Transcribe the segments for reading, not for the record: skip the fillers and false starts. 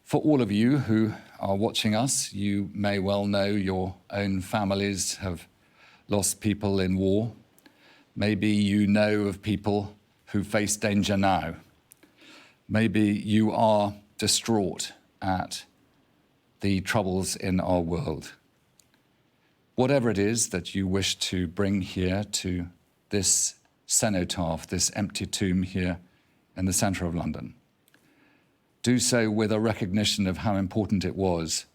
For all of you who are watching us, you may well know your own families have lost people in war. Maybe you know of people who face danger now. Maybe you are distraught at the troubles in our world. Whatever it is that you wish to bring here to this cenotaph, this empty tomb here in the centre of London, do so with a recognition of how important it was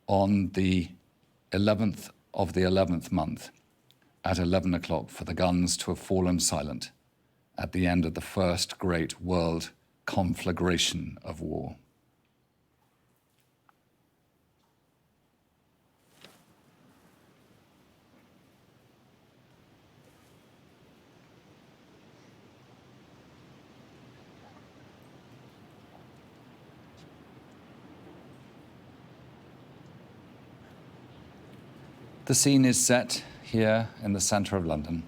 on the 11th of the 11th month at 11 o'clock for the guns to have fallen silent at the end of the first great world conflagration of war. The scene is set here in the centre of London,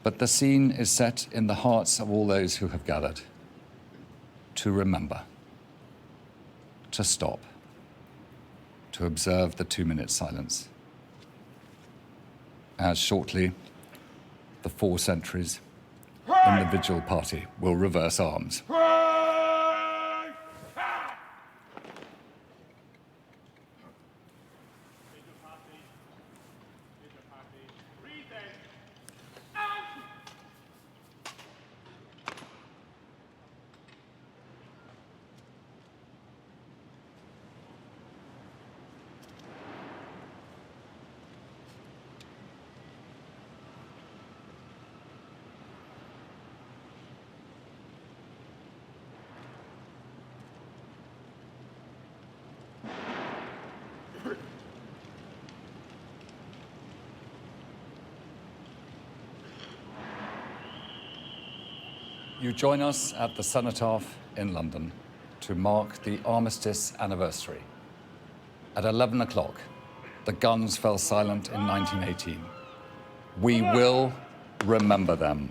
but the scene is set in the hearts of all those who have gathered to remember, to stop, to observe the 2-minute silence, as shortly the 4 sentries in the vigil party will reverse arms. You join us at the Cenotaph in London to mark the Armistice anniversary. At 11 o'clock, the guns fell silent in 1918. We will remember them.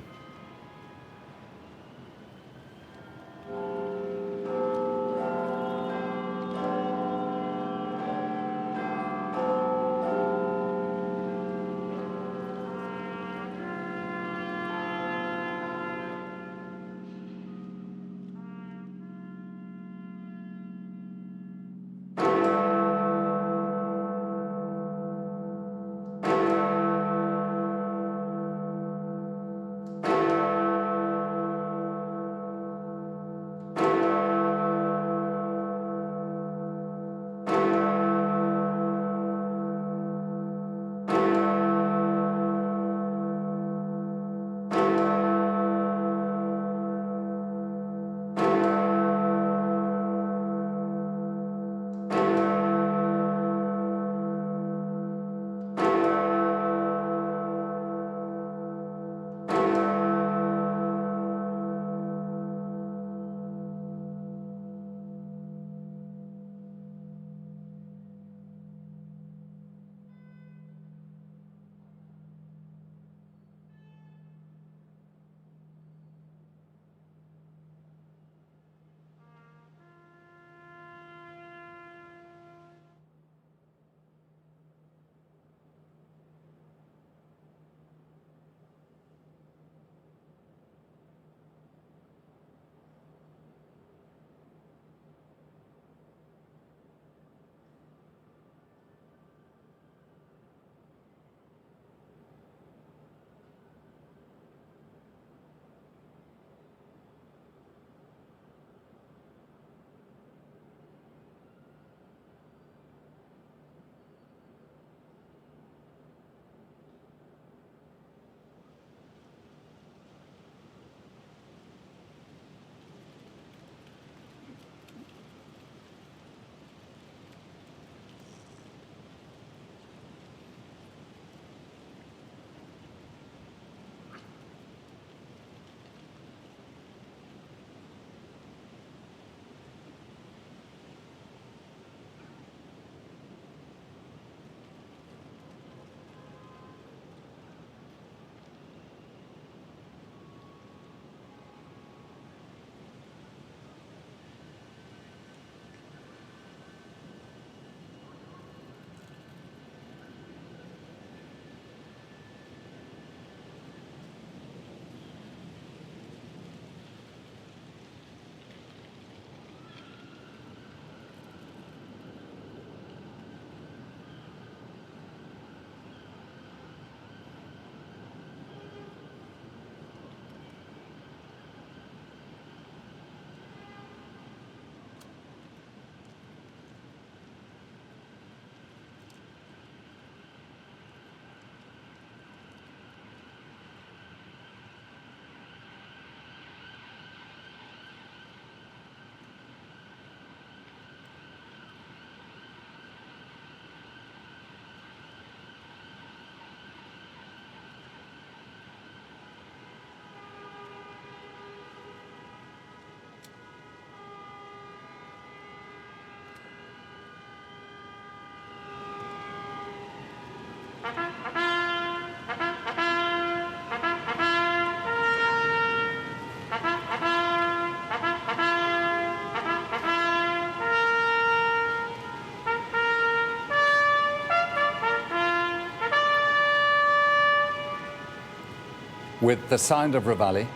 With the sound of Reveille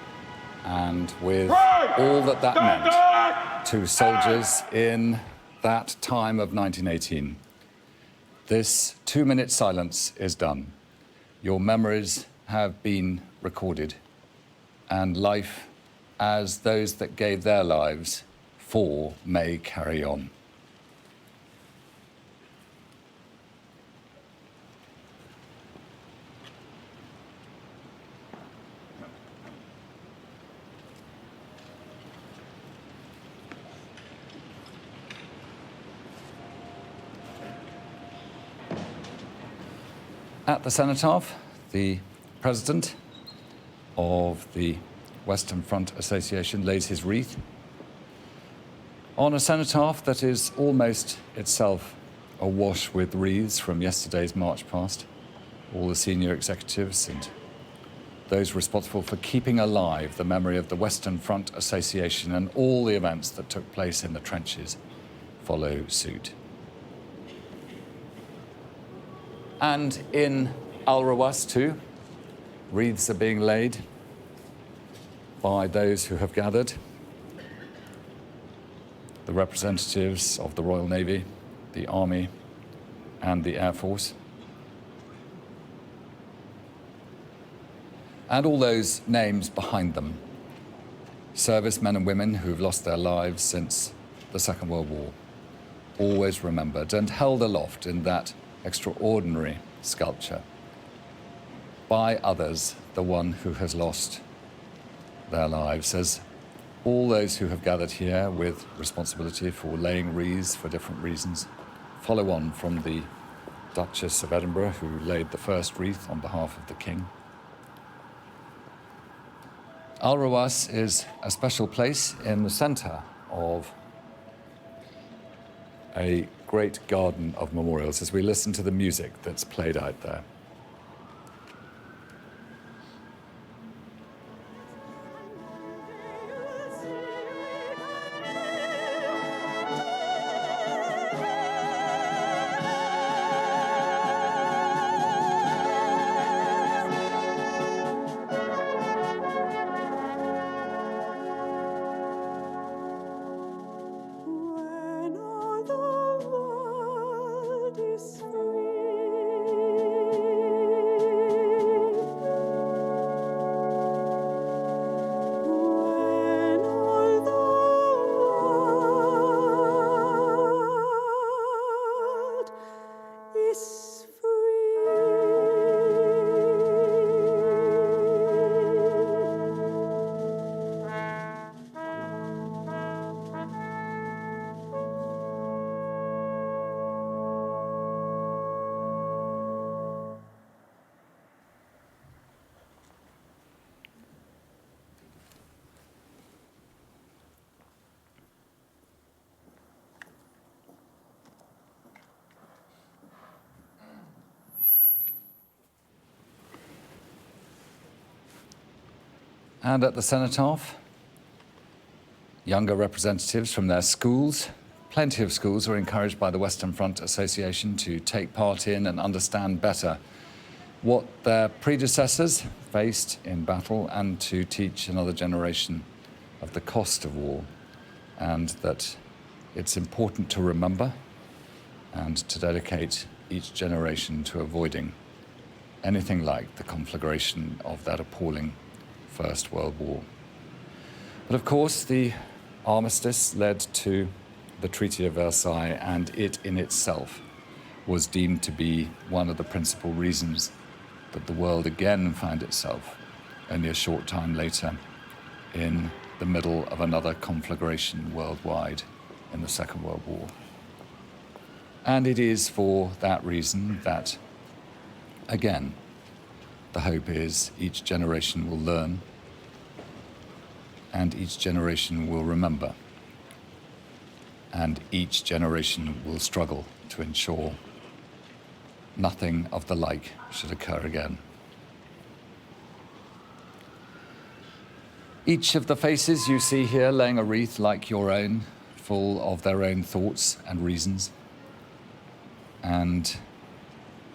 and with all that that meant to soldiers in that time of 1918, this 2-minute silence is done. Your memories have been recorded, and life, as those that gave their lives for, may carry on. At the cenotaph, the president of the Western Front Association lays his wreath on a cenotaph that is almost itself awash with wreaths from yesterday's march past. All the senior executives and those responsible for keeping alive the memory of the Western Front Association and all the events that took place in the trenches follow suit. And in Al-Rawas too, wreaths are being laid by those who have gathered, the representatives of the Royal Navy, the Army, and the Air Force. And all those names behind them, servicemen and women who've lost their lives since the Second World War, always remembered and held aloft in that extraordinary sculpture by others, the one who has lost their lives, as all those who have gathered here with responsibility for laying wreaths for different reasons follow on from the Duchess of Edinburgh, who laid the first wreath on behalf of the King. Al-Rawas is a special place in the center of a great garden of memorials as we listen to the music that's played out there. And at the cenotaph, younger representatives from their schools, plenty of schools, are encouraged by the Western Front Association to take part in and understand better what their predecessors faced in battle and to teach another generation of the cost of war, and that it's important to remember and to dedicate each generation to avoiding anything like the conflagration of that appalling First World War. But of course, the Armistice led to the Treaty of Versailles, and it in itself was deemed to be one of the principal reasons that the world again found itself only a short time later in the middle of another conflagration worldwide in the Second World War. And it is for that reason that, again, the hope is each generation will learn and each generation will remember and each generation will struggle to ensure nothing of the like should occur again. Each of the faces you see here laying a wreath like your own, full of their own thoughts and reasons. And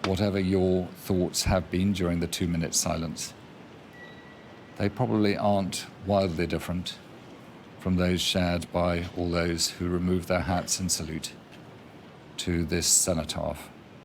whatever your thoughts have been during the 2-minute silence, they probably aren't wildly different from those shared by all those who remove their hats in salute to this cenotaph.